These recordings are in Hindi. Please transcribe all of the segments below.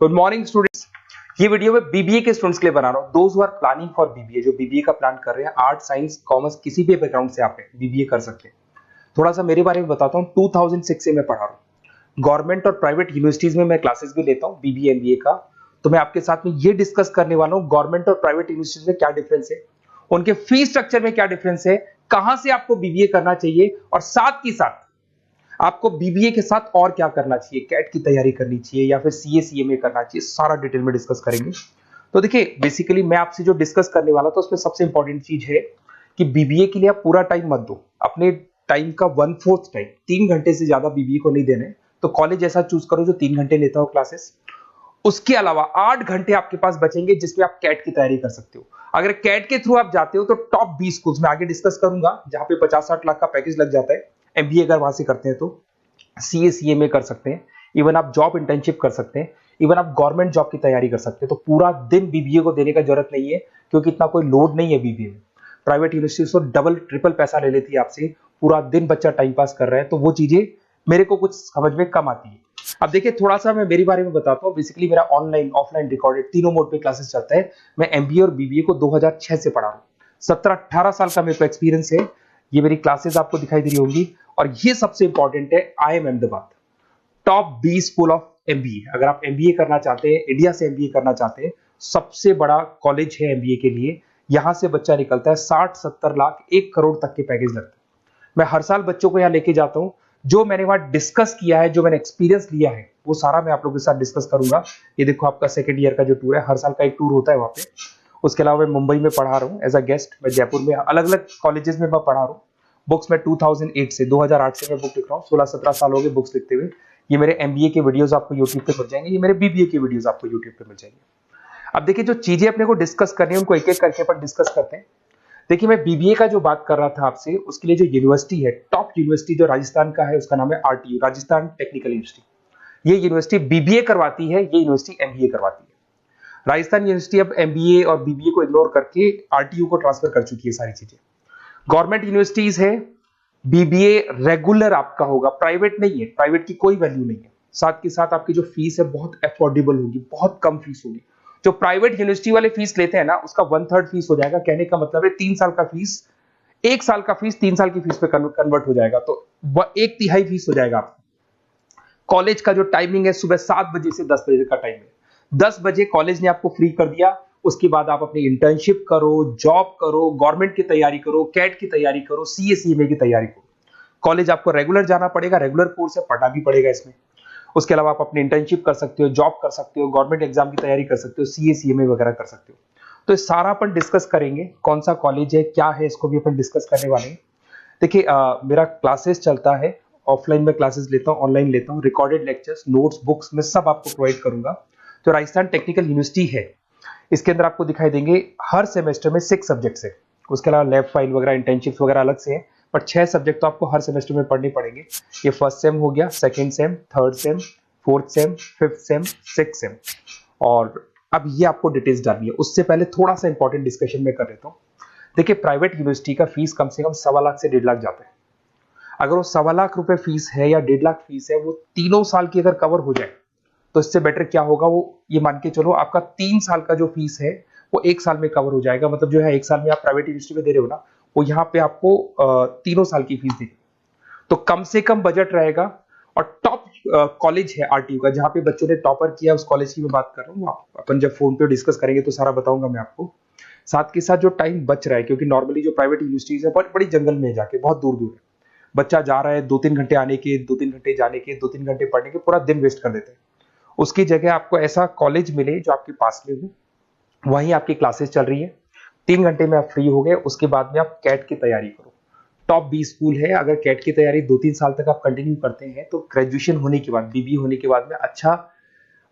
Good morning students. ये वीडियो मैं बीबीए के स्टूडेंट्स के लिए बना रहा हूँ। Those who are planning for BBA, जो बीबीए का प्लान कर रहे हैं, आर्ट साइंस कॉमर्स किसी भी बैकग्राउंड से आप बीबीए कर सकते हैं। थोड़ा सा मेरे बारे में बताता हूँ। 2006 से मैं पढ़ा रहा हूँ। गवर्नमेंट और प्राइवेट यूनिवर्सिटीज में मैं क्लासेस भी लेता हूँ बीबीए एमबीए का। तो मैं आपके साथ में ये डिस्कस करने वाला हूँ गवर्नमेंट और प्राइवेट यूनिवर्सिटीज में क्या डिफरेंस है, उनके फीस स्ट्रक्चर में क्या डिफरेंस है, कहां से आपको बीबीए करना चाहिए और साथ ही साथ आपको बीबीए के साथ और क्या करना चाहिए, कैट की तैयारी करनी चाहिए या फिर सीए सीएमए करना चाहिए, सारा डिटेल में डिस्कस करेंगे। तो देखिए, बेसिकली मैं आपसे जो डिस्कस करने वाला था उसमें सबसे इंपॉर्टेंट चीज है कि बीबीए के लिए आप पूरा टाइम मत दो। अपने टाइम का 1/4 टाइम, 3 घंटे से ज्यादा बीबीए को नहीं देने। तो कॉलेज ऐसा चूज करो जो 3 घंटे लेता हो क्लासेस। उसके अलावा 8 घंटे आपके पास बचेंगे जिसमें आप कैट की तैयारी कर सकते हो। अगर कैट के थ्रू आप जाते हो तो टॉप 20 स्कूल्स में आगे डिस्कस करूंगा, जहां पे 50-60 लाख का पैकेज लग जाता है। एमबीए अगर वहां से करते हैं तो सीए सीएमए कर सकते हैं, इवन आप जॉब इंटर्नशिप कर सकते हैं, इवन आप गवर्नमेंट जॉब की तैयारी कर सकते हैं। तो पूरा दिन बीबीए को देने का जरूरत नहीं है, क्योंकि इतना कोई लोड नहीं है बीबीए में। प्राइवेट यूनिवर्सिटी तो डबल ट्रिपल पैसा ले लेती है आपसे, पूरा दिन बच्चा टाइम पास कर रहा है। तो वो चीजें मेरे को कुछ समझ में कम आती है। अब देखिए, थोड़ा सा मैं मेरे बारे में बताता हूँ। बेसिकली मेरा ऑनलाइन ऑफलाइन रिकॉर्डेड तीनों मोड पे क्लासेस चलता है। मैं एमबीए और बीबीए को 2006 से पढ़ा रहा हूँ। 17-18 साल का मेरे को एक्सपीरियंस है। ये मेरी क्लासेस आपको दिखाई दे रही होंगी। और ये सबसे इंपॉर्टेंट है, IIM Ahmedabad top 20 school of MBA. अगर आप एमबीए करना चाहते हैं, इंडिया से एमबीए करना चाहते हैं, सबसे बड़ा कॉलेज है एमबीए के लिए। यहां से बच्चा निकलता है 60-70 लाख 1 करोड़ तक के पैकेज लगते हैं। मैं हर साल बच्चों को यहाँ लेके जाता हूँ। जो मैंने वहां डिस्कस किया है, जो मैंने एक्सपीरियंस लिया है, वो सारा मैं आप लोगों के साथ डिस्कस करूंगा। ये देखो, आपका सेकंड ईयर का जो टूर है, हर साल का एक टूर होता है वहां पे। उसके अलावा मैं मुंबई में पढ़ा रहा हूँ एज अ गेस्ट। मैं जयपुर में अलग अलग कॉलेजेस में मैं पढ़ा रहा हूँ। बुक्स में 2008 से मैं बुक लिख रहा हूँ। 16-17 साल हो गए बुक्स लिखते हुए। ये मेरे एमबीए के वीडियोस आपको यूट्यूब पे मिल जाएंगे, ये मेरे बीबीए के वीडियोस आपको यूट्यूब पे मिल जाएंगे। अब देखिए, जो चीजें अपने को डिस्कस करनी है उनको एक एक करके अपन डिस्कस करते हैं। देखिए, मैं बीबीए का जो बात कर रहा था आपसे, उसके लिए जो यूनिवर्सिटी है, टॉप यूनिवर्सिटी जो राजस्थान का है, उसका नाम है आरटीयू, राजस्थान टेक्निकल यूनिवर्सिटी। ये यूनिवर्सिटी बीबीए करवाती है, ये यूनिवर्सिटी एमबीए करवाती है। राजस्थान यूनिवर्सिटी अब एमबीए और बीबीए को इग्नोर करके आरटीयू को ट्रांसफर कर चुकी है सारी चीजें। गवर्नमेंट यूनिवर्सिटीज है, बीबीए रेगुलर आपका होगा, प्राइवेट नहीं है। प्राइवेट की कोई वैल्यू नहीं है। साथ के साथ आपकी जो फीस है बहुत अफोर्डेबल होगी, बहुत कम फीस होगी। जो प्राइवेट यूनिवर्सिटी वाले फीस लेते हैं ना, उसका 1/3 फीस हो जाएगा। कहने का मतलब है 3 साल का फीस, 1 साल का फीस 3 साल की फीस पे कन्वर्ट हो जाएगा। तो 1/3 फीस हो जाएगा आपका। कॉलेज का जो टाइमिंग है, सुबह 7 बजे से 10 बजे का टाइम है। 10 बजे कॉलेज ने आपको फ्री कर दिया। उसके बाद आप अपनी इंटर्नशिप करो, जॉब करो, गवर्नमेंट की तैयारी करो, कैट की तैयारी करो, सीए सीएमए की तैयारी करो। कॉलेज आपको रेगुलर जाना पड़ेगा, रेगुलर कोर्स है, पढ़ना भी पड़ेगा इसमें। उसके अलावा आप अपनी इंटर्नशिप कर सकते हो, जॉब कर सकते हो, गवर्नमेंट एग्जाम की तैयारी कर सकते हो, सीए सीएमए वगैरह कर सकते हो। तो ये सारा अपन डिस्कस करेंगे। कौन सा कॉलेज है, क्या है, इसको भी अपन डिस्कस करने वाले हैं। देखिए, मेरा क्लासेस चलता है, ऑफलाइन में क्लासेस लेता हूँ, ऑनलाइन लेता हूँ। रिकॉर्डेड लेक्चर्स, नोट्स, बुक्स में सब आपको प्रोवाइड करूंगा। जो राजस्थान टेक्निकल यूनिवर्सिटी है, इसके अंदर आपको दिखाई देंगे हर सेमेस्टर में 6 सब्जेक्ट्स है। उसके अलावा लैब फाइल वगैरह, इंटर्नशिप्स वगैरह अलग से है, पर 6 सब्जेक्ट तो आपको हर सेमेस्टर में पढ़ने पड़ेंगे। ये फर्स्ट सेम हो गया, second same, third same, fourth same, fifth sem, sixth same. और अब ये आपको डिटेल्स डालनी है। उससे पहले थोड़ा सा इंपॉर्टेंट डिस्कशन में कर देता हूँ। देखिए, प्राइवेट यूनिवर्सिटी का फीस कम से कम 1.25 लाख से 1.5 लाख जाता है। अगर वो 1.25 लाख रुपए फीस है या 1.5 लाख फीस है, वो तीनों साल की अगर कवर हो जाए, तो इससे बेटर क्या होगा, वो ये मान के चलो आपका 3 साल का जो फीस है वो 1 साल में कवर हो जाएगा। मतलब जो है 1 साल में आप प्राइवेट यूनिवर्सिटी में दे रहे हो ना, वो यहाँ पे आपको तीनों साल की फीस देगी। तो कम से कम बजट रहेगा। और टॉप कॉलेज है आरटीयू का, जहां पे बच्चों ने टॉपर किया, उस कॉलेज की मैं बात कर रहा हूँ। अपन जब फोन पे डिस्कस करेंगे तो सारा बताऊंगा मैं आपको। साथ के साथ जो टाइम बच रहा है, क्योंकि नॉर्मली जो प्राइवेट यूनिवर्सिटीज है बहुत बड़ी जंगल में जाके, बहुत दूर दूर है, बच्चा जा रहा है 2-3 घंटे आने के, 2-3 घंटे जाने के, 2-3 घंटे पढ़ने के, पूरा दिन वेस्ट कर देते हैं। उसकी जगह आपको ऐसा कॉलेज मिले जो आपके पास में हो, वहीं आपकी क्लासेस चल रही है, 3 घंटे में आप फ्री हो गए। उसके बाद में आप कैट की तैयारी करो। टॉप 20 स्कूल है। अगर कैट की तैयारी 2-3 साल तक आप कंटिन्यू करते हैं, तो ग्रेजुएशन होने के बाद, बीबीए होने के बाद में अच्छा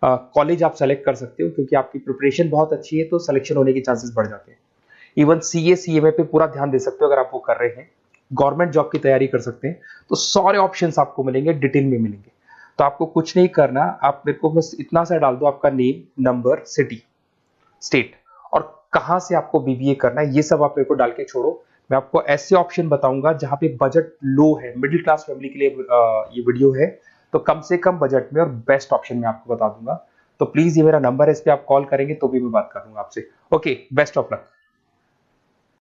कॉलेज आप सेलेक्ट कर सकते हो, क्योंकि आपकी प्रिपरेशन बहुत अच्छी है, तो सिलेक्शन होने के चांसेस बढ़ जाते हैं। इवन सीए सीएमए पे पूरा ध्यान दे सकते हो अगर आप वो कर रहे हैं। गवर्नमेंट जॉब की तैयारी कर सकते हैं। तो सारे ऑप्शंस आपको मिलेंगे, डिटेल में मिलेंगे। तो आपको कुछ नहीं करना, आप मेरे को बस इतना सा डाल दो, आपका नेम, नंबर, सिटी, स्टेट और कहां से आपको बीबीए करना है, ये सब आप मेरे को डाल के छोड़ो। मैं आपको ऐसे ऑप्शन बताऊंगा जहां पे बजट लो है, मिडिल क्लास फैमिली के लिए ये वीडियो है। तो कम से कम बजट में और बेस्ट ऑप्शन मैं आपको बता दूंगा। तो प्लीज ये मेरा नंबर है, इस पे आप कॉल करेंगे तो भी मैं बात करूंगा आपसे। Okay, best of luck.